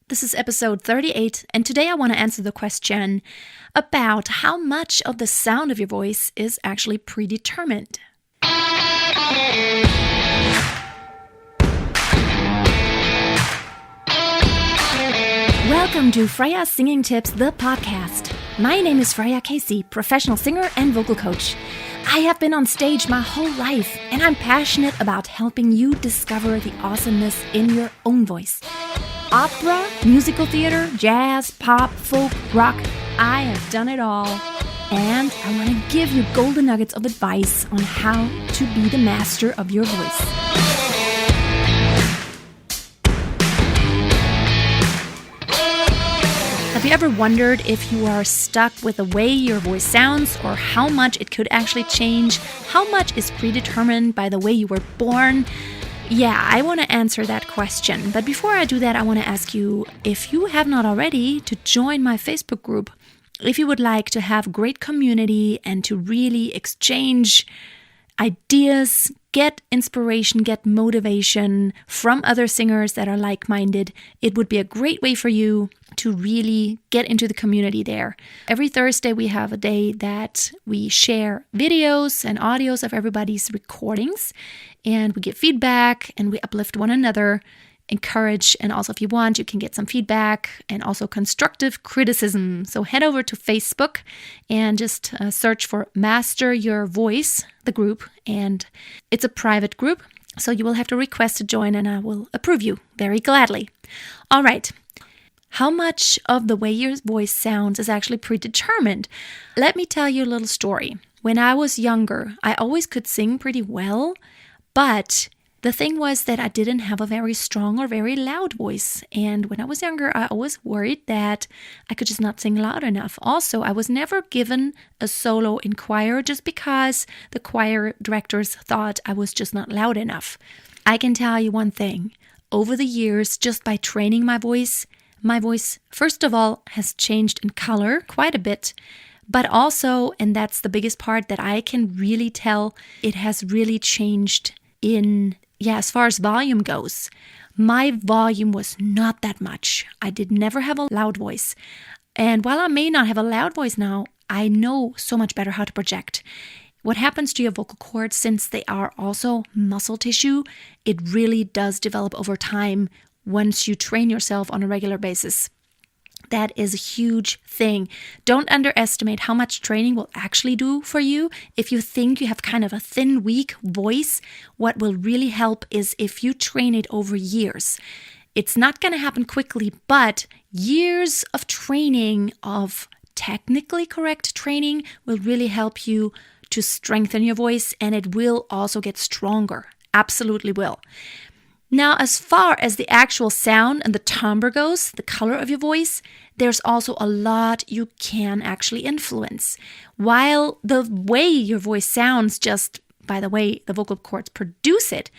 This is episode 38, and today I want to answer the question about how much of the sound of your voice is actually predetermined. Welcome to Freya Singing Tips, the podcast. My name is Freya Casey, professional singer and vocal coach. I have been on stage my whole life, and I'm passionate about helping you discover the awesomeness in your own voice. Opera, musical theater, jazz, pop, folk, rock, I have done it all. And I want to give you golden nuggets of advice on how to be the master of your voice. Have you ever wondered if you are stuck with the way your voice sounds or how much it could actually change? How much is predetermined by the way you were born? Yeah, I want to answer that question. But before I do that, I want to ask you, if you have not already, to join my Facebook group. If you would like to have great community and to really exchange ideas, get inspiration, get motivation from other singers that are like-minded, it would be a great way for you to really get into the community there. Every Thursday we have a day that we share videos and audios of everybody's recordings, and we give feedback and we uplift one another, encourage, and also if you want, you can get some feedback and also constructive criticism. So head over to Facebook and just search for Master Your Voice, the group, and it's a private group, so you will have to request to join and I will approve you very gladly. All right. How much of the way your voice sounds is actually predetermined? Let me tell you a little story. When I was younger, I always could sing pretty well, but the thing was that I didn't have a very strong or very loud voice. And when I was younger, I always worried that I could just not sing loud enough. Also, I was never given a solo in choir just because the choir directors thought I was just not loud enough. I can tell you one thing. Over the years, just by training my voice, first of all, has changed in color quite a bit. But also, and that's the biggest part that I can really tell, it has really changed as far as volume goes. My volume was not that much. I did never have a loud voice. And while I may not have a loud voice now, I know so much better how to project. What happens to your vocal cords, since they are also muscle tissue, it really does develop over time once you train yourself on a regular basis. That is a huge thing. Don't underestimate how much training will actually do for you. If you think you have kind of a thin, weak voice, what will really help is if you train it over years. It's not going to happen quickly, but years of training, of technically correct training, will really help you to strengthen your voice, and it will also get stronger. Absolutely will. Now, as far as the actual sound and the timbre goes, the color of your voice, there's also a lot you can actually influence. While the way your voice sounds, just by the way the vocal cords produce it,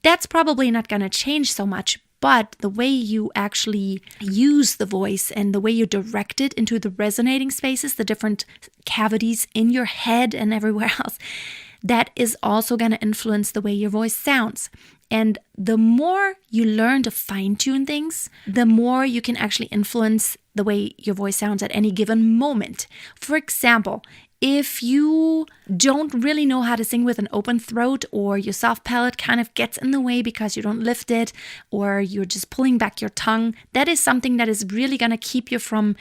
that's probably not going to change so much. But the way you actually use the voice and the way you direct it into the resonating spaces, the different cavities in your head and everywhere else, that is also going to influence the way your voice sounds. And the more you learn to fine-tune things, the more you can actually influence the way your voice sounds at any given moment. For example, if you don't really know how to sing with an open throat, or your soft palate kind of gets in the way because you don't lift it, or you're just pulling back your tongue, that is something that is really going to keep you from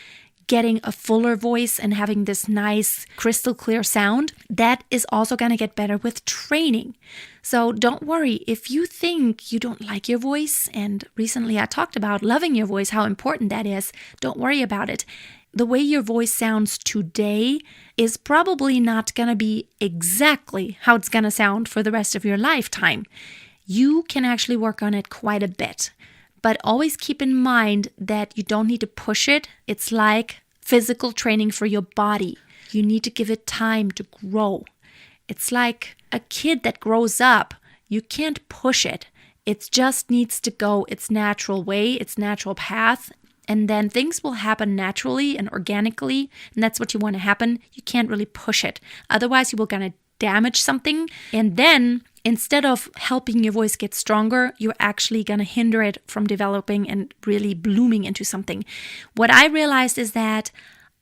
getting a fuller voice and having this nice crystal clear sound. That is also going to get better with training. So don't worry if you think you don't like your voice, and recently I talked about loving your voice, how important that is. Don't worry about it. The way your voice sounds today is probably not going to be exactly how it's going to sound for the rest of your lifetime. You can actually work on it quite a bit. But always keep in mind that you don't need to push it. It's like physical training for your body. You need to give it time to grow. It's like a kid that grows up. You can't push it. It just needs to go its natural way, its natural path. And then things will happen naturally and organically. And that's what you want to happen. You can't really push it. Otherwise, you will kind of damage something. And then instead of helping your voice get stronger, you're actually going to hinder it from developing and really blooming into something. What I realized is that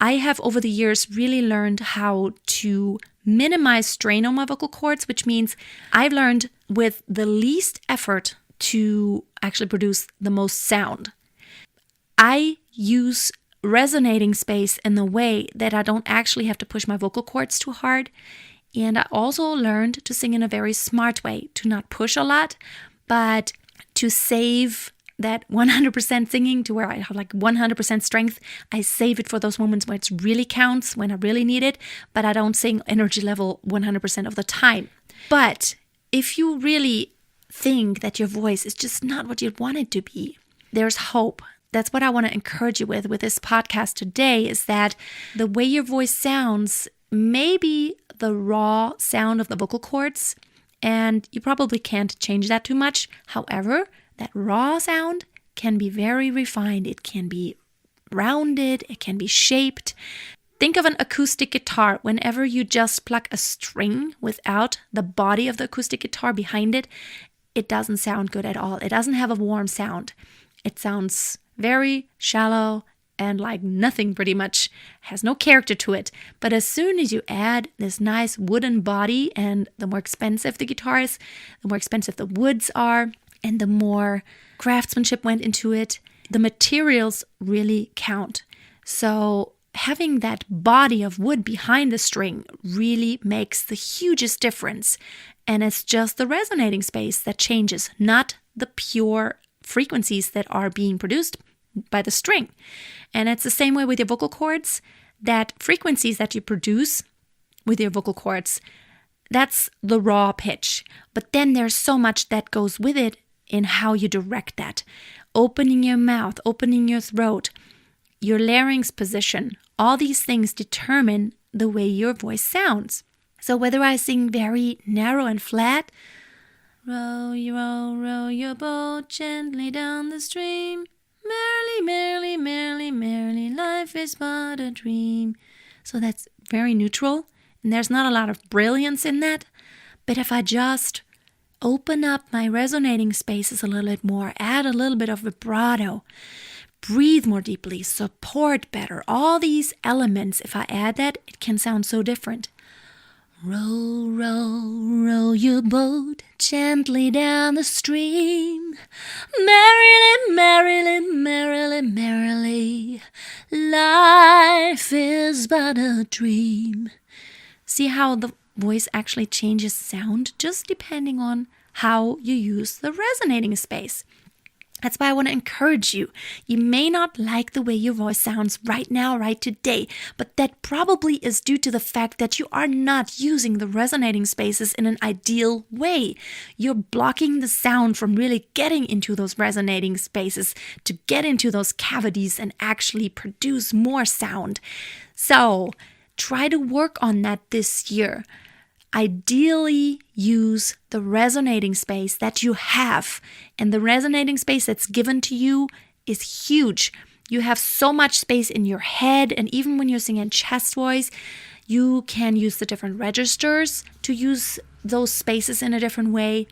I have over the years really learned how to minimize strain on my vocal cords, which means I've learned with the least effort to actually produce the most sound. I use resonating space in the way that I don't actually have to push my vocal cords too hard. And I also learned to sing in a very smart way, to not push a lot, but to save that 100% singing to where I have like 100% strength. I save it for those moments where it really counts, when I really need it, but I don't sing energy level 100% of the time. But if you really think that your voice is just not what you want it to be, there's hope. That's what I want to encourage you with this podcast today, is that the way your voice sounds may be the raw sound of the vocal cords, and you probably can't change that too much. However, that raw sound can be very refined. It can be rounded. It can be shaped. Think of an acoustic guitar. Whenever you just pluck a string without the body of the acoustic guitar behind it, it doesn't sound good at all. It doesn't have a warm sound. It sounds very shallow and like nothing, pretty much. Has no character to it. But as soon as you add this nice wooden body, and the more expensive the guitar is, the more expensive the woods are, and the more craftsmanship went into it, the materials really count. So having that body of wood behind the string really makes the hugest difference. And it's just the resonating space that changes, not the pure frequencies that are being produced by the string. And it's the same way with your vocal cords, that frequencies that you produce with your vocal cords, that's the raw pitch. But then there's so much that goes with it in how you direct that. Opening your mouth, opening your throat, your larynx position, all these things determine the way your voice sounds. So whether I sing very narrow and flat, row your boat gently down the stream, merrily, merrily, merrily, merrily, life is but a dream. So that's very neutral, and there's not a lot of brilliance in that. But if I just open up my resonating spaces a little bit more, add a little bit of vibrato, breathe more deeply, support better, all these elements, if I add that, it can sound so different. Row, row, row your boat gently down the stream, merrily, merrily, merrily, merrily, life is but a dream. See how the voice actually changes sound just depending on how you use the resonating space. That's why I want to encourage you. You may not like the way your voice sounds right now, right today, but that probably is due to the fact that you are not using the resonating spaces in an ideal way. You're blocking the sound from really getting into those resonating spaces to get into those cavities and actually produce more sound. So try to work on that this year. Ideally, use the resonating space that you have. And the resonating space that's given to you is huge. You have so much space in your head, and even when you're singing chest voice, you can use the different registers to use those spaces in a different way.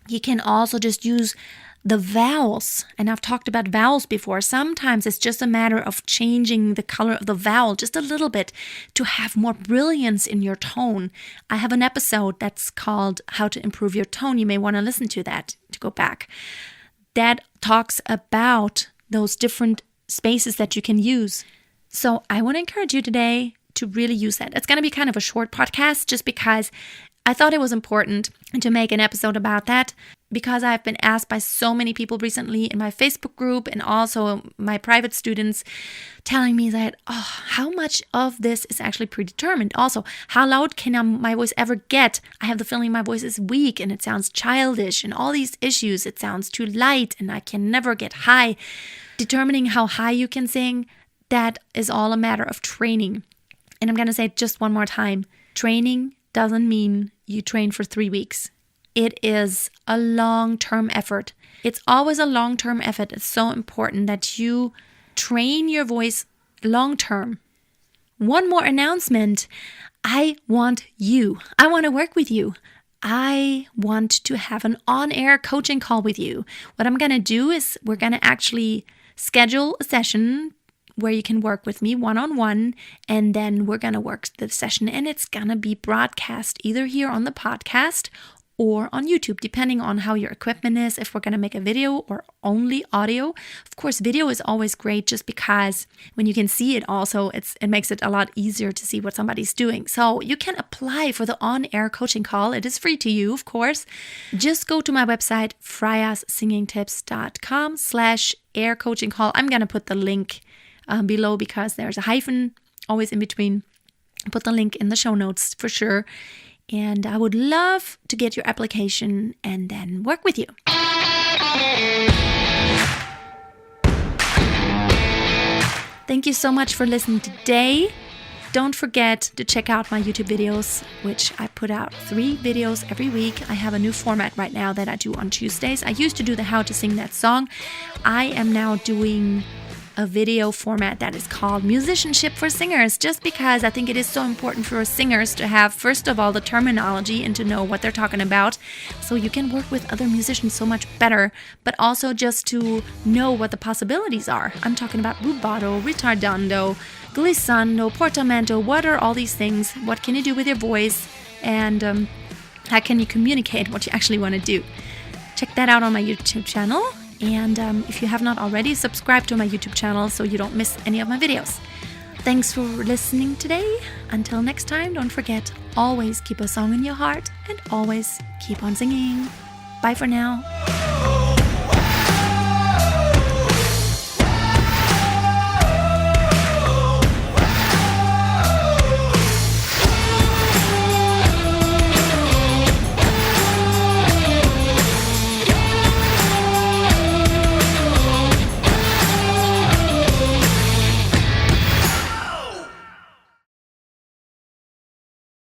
You can also just use the vowels, and I've talked about vowels before. Sometimes it's just a matter of changing the color of the vowel just a little bit to have more brilliance in your tone. I have an episode that's called How to Improve Your Tone. You may want to listen to that, to go back. That talks about those different spaces that you can use. So I want to encourage you today to really use that. It's going to be kind of a short podcast just because I thought it was important to make an episode about that, because I've been asked by so many people recently in my Facebook group and also my private students telling me that, how much of this is actually predetermined? Also, how loud can my voice ever get? I have the feeling my voice is weak and it sounds childish and all these issues. It sounds too light and I can never get high. Determining how high you can sing, that is all a matter of training. And I'm going to say it just one more time. Training doesn't mean you train for 3 weeks. It is a long-term effort. It's always a long-term effort. It's so important that you train your voice long-term. One more announcement. I want to work with you. I want to have an on-air coaching call with you. What I'm going to do is we're going to actually schedule a session where you can work with me one-on-one, and then we're going to work the session, and it's going to be broadcast either here on the podcast or on YouTube, depending on how your equipment is, if we're going to make a video or only audio. Of course, video is always great just because when you can see it also, it makes it a lot easier to see what somebody's doing. So you can apply for the on-air coaching call. It is free to you, of course. Just go to my website, freyasingingtips.com/air coaching call. I'm going to put the link below because there's a hyphen always in between. Put the link in the show notes for sure. And I would love to get your application and then work with you. Thank you so much for listening today. Don't forget to check out my YouTube videos, which I put out 3 videos every week. I have a new format right now that I do on Tuesdays. I used to do the How to Sing That Song. I am now doing a video format that is called Musicianship for Singers, just because I think it is so important for singers to have, first of all, the terminology and to know what they're talking about, so you can work with other musicians so much better, but also just to know what the possibilities are. I'm talking about rubato, ritardando, glissando, portamento. What are all these things? What can you do with your voice? And how can you communicate what you actually want to do? Check that out on my YouTube channel. And if you have not already, subscribe to my YouTube channel so you don't miss any of my videos. Thanks for listening today. Until next time, don't forget, always keep a song in your heart and always keep on singing. Bye for now.